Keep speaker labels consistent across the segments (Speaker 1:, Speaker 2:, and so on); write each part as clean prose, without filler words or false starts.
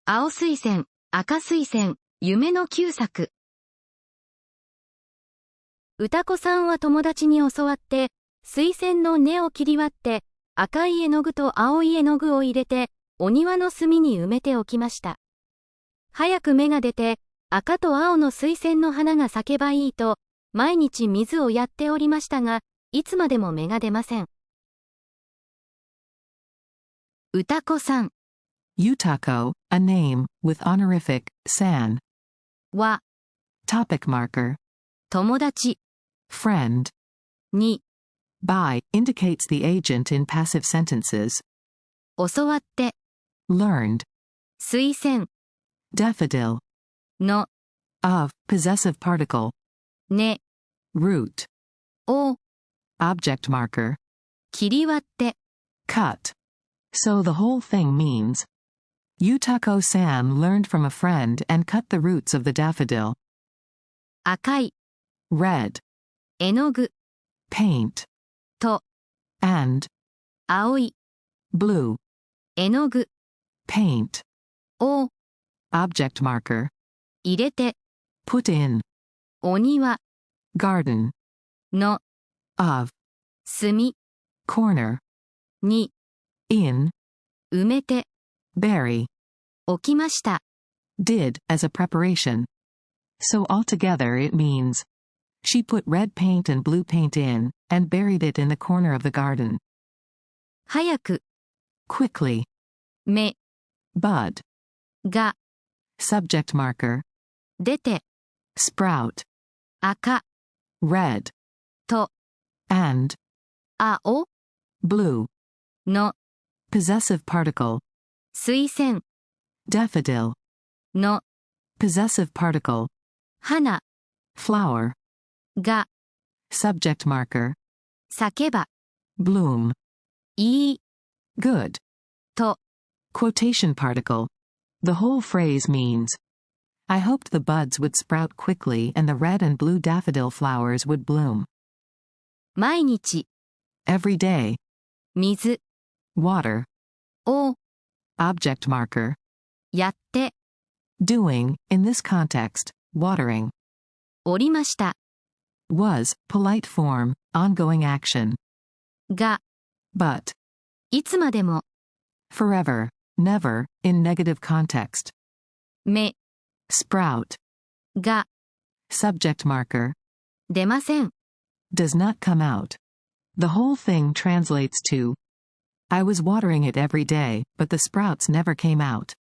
Speaker 1: 青水仙、赤水仙、夢の久作。
Speaker 2: 歌子さんは友達に教わって、水仙の根を切り割って、赤い絵の具と青い絵の具を入れて、お庭の隅に埋めておきました。早く芽が出て、赤と青の水仙の花が咲けばいいと、毎日水をやっておりましたが、いつまでも芽が出ません。
Speaker 1: 歌子さん。
Speaker 3: Utako, a name, with honorific, san.
Speaker 1: は、
Speaker 3: Topic marker.
Speaker 1: 友達。
Speaker 3: Friend.
Speaker 1: に、
Speaker 3: By, indicates the agent in passive sentences.
Speaker 1: 教わって、
Speaker 3: Learned.
Speaker 1: 水仙。
Speaker 3: Daffodil.
Speaker 1: の、
Speaker 3: Of, possessive particle.
Speaker 1: ね、
Speaker 3: Root.
Speaker 1: を、
Speaker 3: Object marker.
Speaker 1: 切り割って、
Speaker 3: Cut. So the whole thing means. Utako-san learned from a friend and cut the roots of the daffodil.
Speaker 1: 赤い、
Speaker 3: Red.
Speaker 1: 絵の具、
Speaker 3: Paint.
Speaker 1: と、
Speaker 3: And.
Speaker 1: 青い、
Speaker 3: Blue.
Speaker 1: 絵の具、
Speaker 3: Paint.
Speaker 1: を、
Speaker 3: Object marker.
Speaker 1: 入れて、
Speaker 3: Put in.
Speaker 1: お庭、
Speaker 3: Garden.
Speaker 1: の、
Speaker 3: Of.
Speaker 1: 隅、
Speaker 3: Corner.
Speaker 1: に、
Speaker 3: In.
Speaker 1: 埋めて、
Speaker 3: Bury.
Speaker 1: 置きました。
Speaker 3: Did, as a preparation. So altogether it means. She put red paint and blue paint in, and buried it in the corner of the garden.
Speaker 1: 早く、
Speaker 3: Quickly.
Speaker 1: 芽、
Speaker 3: Bud.
Speaker 1: が、
Speaker 3: Subject marker.
Speaker 1: 出て、
Speaker 3: Sprout.
Speaker 1: 赤、
Speaker 3: Red.
Speaker 1: と、
Speaker 3: And.
Speaker 1: 青、
Speaker 3: Blue.
Speaker 1: の、
Speaker 3: Possessive particle.
Speaker 1: 水仙、
Speaker 3: Daffodil.
Speaker 1: の、
Speaker 3: Possessive particle.
Speaker 1: 花、
Speaker 3: Flower.
Speaker 1: が、
Speaker 3: Subject marker.
Speaker 1: 咲けば、
Speaker 3: Bloom.
Speaker 1: いい、
Speaker 3: Good.
Speaker 1: と、
Speaker 3: Quotation particle. The whole phrase means. I hoped the buds would sprout quickly and the red and blue daffodil flowers would bloom.
Speaker 1: 毎日、
Speaker 3: Every day.
Speaker 1: 水、
Speaker 3: Water.
Speaker 1: を、
Speaker 3: Object marker.
Speaker 1: やって、
Speaker 3: Doing, in this context, watering.
Speaker 1: おりました。
Speaker 3: Was, polite form, ongoing action.
Speaker 1: が、
Speaker 3: But.
Speaker 1: いつまでも、
Speaker 3: Forever, never, in negative context.
Speaker 1: 芽、
Speaker 3: Sprout.
Speaker 1: が、
Speaker 3: Subject marker.
Speaker 1: 出ません。
Speaker 3: Does not come out. The whole thing translates to. I was watering it every day, but the sprouts never came out.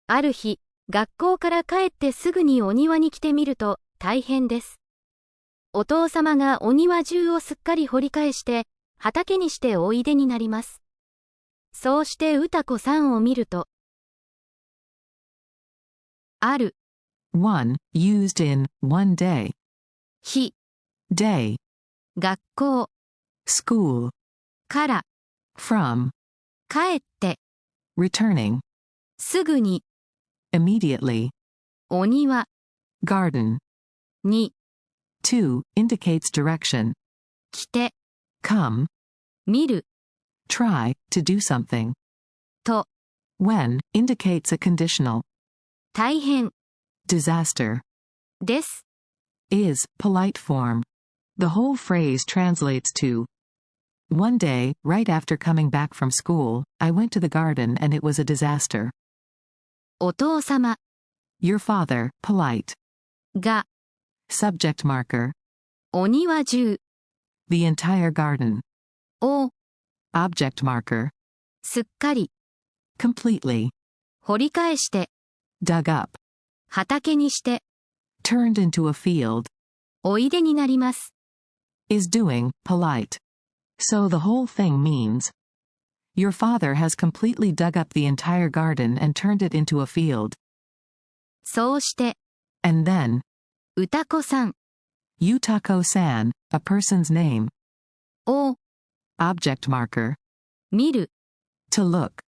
Speaker 2: ある日、学校から帰ってすぐにお庭に来てみると、大変です。お父様がお庭中をすっかり掘り返して、畑にしておいでになります。そうして歌子さんを見ると、
Speaker 1: ある、
Speaker 3: One, used in, one day.
Speaker 1: 日、
Speaker 3: Day.
Speaker 1: 学校、
Speaker 3: School.
Speaker 1: から、
Speaker 3: From.
Speaker 1: 帰って、
Speaker 3: Returning.
Speaker 1: すぐに、
Speaker 3: Immediately.
Speaker 1: お庭、
Speaker 3: Garden.
Speaker 1: に、
Speaker 3: To, indicates direction.
Speaker 1: 来て、
Speaker 3: Come.
Speaker 1: 見る、
Speaker 3: Try, to do something.
Speaker 1: と、
Speaker 3: When, indicates a conditional.
Speaker 1: 大変、
Speaker 3: Disaster.
Speaker 1: です。
Speaker 3: Is, polite form. The whole phrase translates to. One day, right after coming back from school, I went to the garden and it was a disaster.
Speaker 1: お父様、
Speaker 3: Your father, polite.
Speaker 1: が、
Speaker 3: Subject marker.
Speaker 1: お庭中、
Speaker 3: The entire garden.
Speaker 1: を、
Speaker 3: Object marker.
Speaker 1: すっかり、
Speaker 3: Completely.
Speaker 1: 掘り返して、
Speaker 3: Dug up.
Speaker 1: 畑にして、
Speaker 3: Turned into a field.
Speaker 1: おいでになります。
Speaker 3: Is doing, polite. So the whole thing means. Your father has completely dug up the entire garden and turned it into a field.
Speaker 1: そうして、
Speaker 3: And then.
Speaker 1: 歌子さん、
Speaker 3: Utako-san, a person's name.
Speaker 1: を、
Speaker 3: Object marker.
Speaker 1: 見る、
Speaker 3: To look.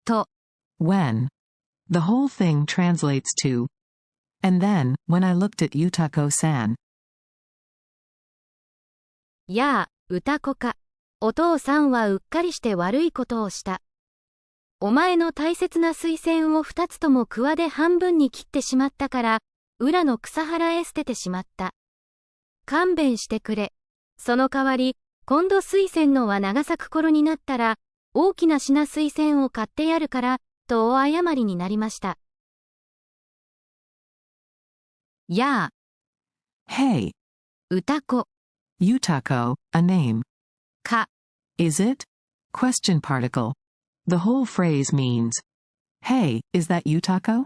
Speaker 1: と、
Speaker 3: When. The whole thing translates to. And then, when I looked at Utako-san.
Speaker 2: やあ、歌子か。お父さんはうっかりして悪いことをした。お前の大切な水仙を2つとも桑で半分に切ってしまったから、裏の草原へ捨ててしまった。勘弁してくれ。その代わり、今度水仙のは長咲く頃になったら、大きな品水仙を買ってやるから、とお謝りになりました。やあ。
Speaker 3: Hey.
Speaker 2: Utako.
Speaker 3: Utako, a name.
Speaker 2: か。
Speaker 3: Is it? Question particle. The whole phrase means, Hey, is that Utako?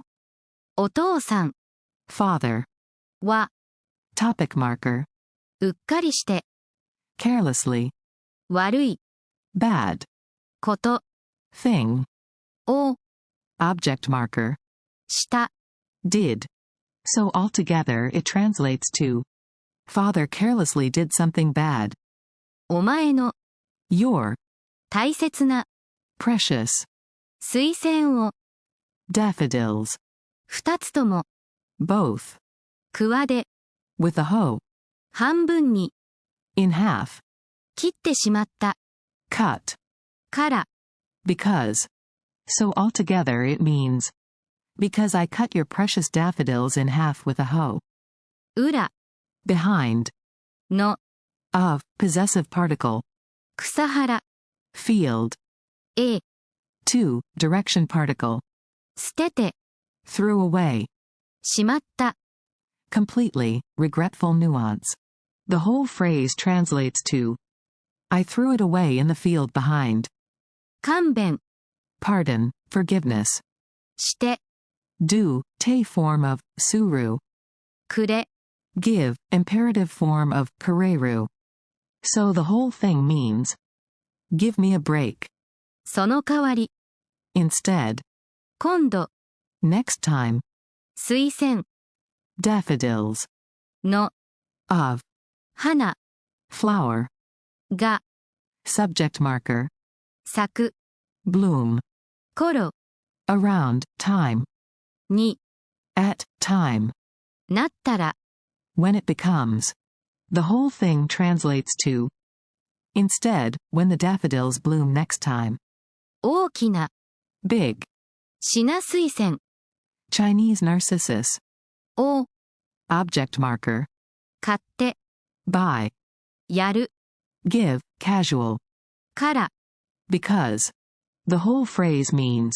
Speaker 2: お父さん。
Speaker 3: Father.
Speaker 2: は。
Speaker 3: Topic marker.
Speaker 2: うっかりして。
Speaker 3: Carelessly.
Speaker 2: 悪い。
Speaker 3: Bad.
Speaker 2: こと。
Speaker 3: Thing.
Speaker 2: を。
Speaker 3: Object marker.
Speaker 2: した。
Speaker 3: Did. So altogether it translates to, Father carelessly did something bad.
Speaker 2: お前の。
Speaker 3: Your.
Speaker 2: 大切な。
Speaker 3: Precious.
Speaker 2: 水仙を。
Speaker 3: Daffodils.
Speaker 2: 2つとも。
Speaker 3: Both.
Speaker 2: 桑で。
Speaker 3: With a hoe.
Speaker 2: 半分に。
Speaker 3: In half.
Speaker 2: 切ってしまった。
Speaker 3: Cut.
Speaker 2: から。
Speaker 3: Because. So altogether it means, Because I cut your precious daffodils in half with a hoe.
Speaker 2: 裏。
Speaker 3: Behind.
Speaker 2: の。
Speaker 3: Of. Possessive particle.
Speaker 2: 草原。
Speaker 3: Field.
Speaker 2: へ。
Speaker 3: To. Direction particle.
Speaker 2: 捨てて。
Speaker 3: Threw away.
Speaker 2: しまった。
Speaker 3: Completely. Regretful nuance. The whole phrase translates to, I threw it away in the field behind.
Speaker 2: 勘弁。
Speaker 3: Pardon. Forgiveness.
Speaker 2: して。
Speaker 3: Do. Te form of, suru.
Speaker 2: くれ。
Speaker 3: Give. Imperative form of, kareru. So the whole thing means, Give me a break.
Speaker 2: その代わり。
Speaker 3: Instead.
Speaker 2: 今度。
Speaker 3: Next time.
Speaker 2: 水仙。
Speaker 3: Daffodils.
Speaker 2: の。
Speaker 3: Of.
Speaker 2: 花。
Speaker 3: Flower.
Speaker 2: が。
Speaker 3: Subject marker.
Speaker 2: 咲く。
Speaker 3: Bloom.
Speaker 2: 頃。
Speaker 3: Around, time.
Speaker 2: に。
Speaker 3: At, time.
Speaker 2: なったら。
Speaker 3: When it becomes. The whole thing translates to, Instead, when the daffodils bloom next time.
Speaker 2: 大きな。
Speaker 3: Big.
Speaker 2: 品水仙。
Speaker 3: Chinese narcissus.
Speaker 2: を。
Speaker 3: Object marker.
Speaker 2: 買って。
Speaker 3: Buy.
Speaker 2: やる。
Speaker 3: Give, casual.
Speaker 2: から。
Speaker 3: Because. The whole phrase means,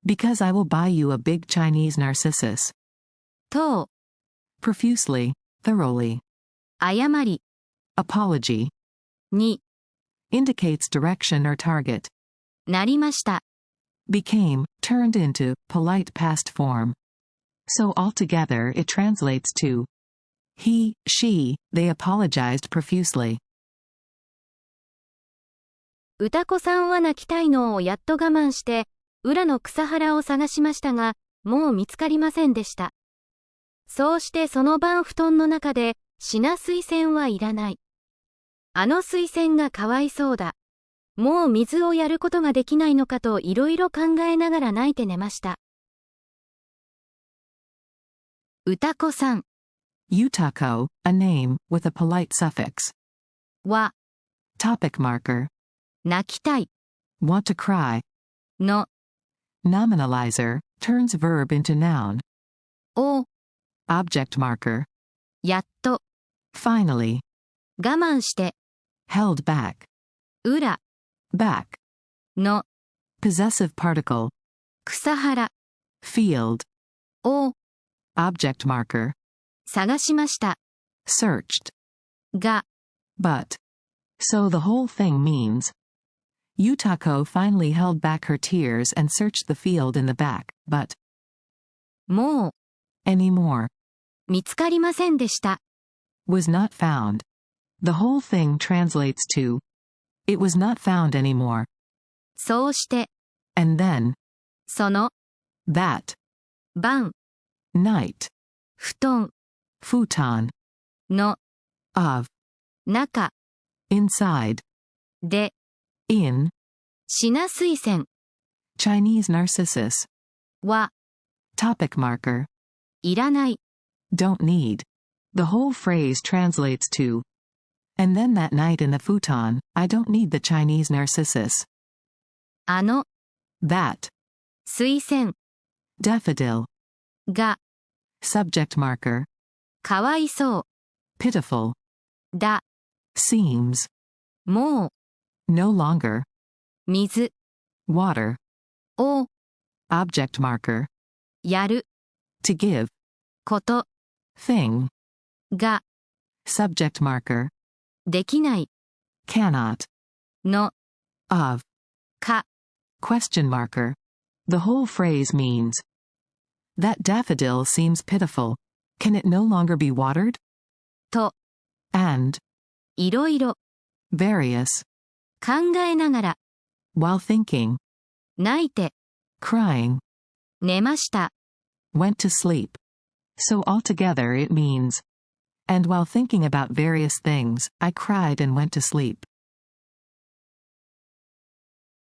Speaker 3: Because I will buy you a big Chinese narcissus.
Speaker 2: と。
Speaker 3: Profusely, thoroughly.
Speaker 2: 誤り。
Speaker 3: Apology.
Speaker 2: に。
Speaker 3: Indicates direction or target.
Speaker 2: なりました。
Speaker 3: Became, turned into, polite past form. So altogether it translates to, He, she, they apologized profusely.
Speaker 2: 歌子さんは泣きたいのをやっと我慢して、裏の草原を探しましたが、もう見つかりませんでした。そうしてその晩布団の中で、品水仙はいらない。あの水仙がかわいそうだ。もう水をやることができないのかといろいろ考えながら泣いて寝ました。歌子さん。
Speaker 3: Utako, a name, with a polite suffix.
Speaker 2: は。
Speaker 3: Topic marker.
Speaker 2: 泣きたい。
Speaker 3: Want to cry.
Speaker 2: の。
Speaker 3: Nominalizer, turns verb into noun.
Speaker 2: を。
Speaker 3: Object marker.
Speaker 2: やっと。
Speaker 3: Finally.
Speaker 2: 我慢して。
Speaker 3: Held back.
Speaker 2: 裏。
Speaker 3: Back.
Speaker 2: の。
Speaker 3: Possessive particle.
Speaker 2: 草原。
Speaker 3: Field.
Speaker 2: を。
Speaker 3: Object marker.
Speaker 2: 探しました。
Speaker 3: Searched.
Speaker 2: が。
Speaker 3: But. So the whole thing means, Utako finally held back her tears and searched the field in the back, but
Speaker 2: もう。
Speaker 3: anymore
Speaker 2: 見つかりませんでした。
Speaker 3: was not found. The whole thing translates to, It was not found anymore.
Speaker 2: そうして。
Speaker 3: And then,
Speaker 2: その。
Speaker 3: that
Speaker 2: 晩。
Speaker 3: night
Speaker 2: 布団。
Speaker 3: futon
Speaker 2: の。
Speaker 3: of
Speaker 2: 中。
Speaker 3: inside
Speaker 2: で。
Speaker 3: in
Speaker 2: 品水仙。
Speaker 3: Chinese narcissus
Speaker 2: は。
Speaker 3: topic marker
Speaker 2: いらない。
Speaker 3: don't need. The whole phrase translates to, And then that night in the futon, I don't need the Chinese narcissus.
Speaker 2: あの。
Speaker 3: that,
Speaker 2: 水仙
Speaker 3: daffodil,
Speaker 2: が
Speaker 3: subject marker,
Speaker 2: かわいそ
Speaker 3: pitiful,
Speaker 2: うだ
Speaker 3: seems,
Speaker 2: もう
Speaker 3: no longer,
Speaker 2: 水
Speaker 3: water,
Speaker 2: を
Speaker 3: object marker,
Speaker 2: やる
Speaker 3: to give,
Speaker 2: こと
Speaker 3: thing,
Speaker 2: が
Speaker 3: subject marker,
Speaker 2: できない
Speaker 3: cannot,
Speaker 2: の
Speaker 3: of,
Speaker 2: か
Speaker 3: question marker. The whole phrase means, that daffodil seems pitiful. Can it no longer be watered?
Speaker 2: と
Speaker 3: And,
Speaker 2: いろいろ
Speaker 3: various,
Speaker 2: 考えながら
Speaker 3: while thinking,
Speaker 2: 泣いて
Speaker 3: crying,
Speaker 2: 寝ました
Speaker 3: went to sleep. So altogether it means, and while thinking about various things, I cried and went to sleep.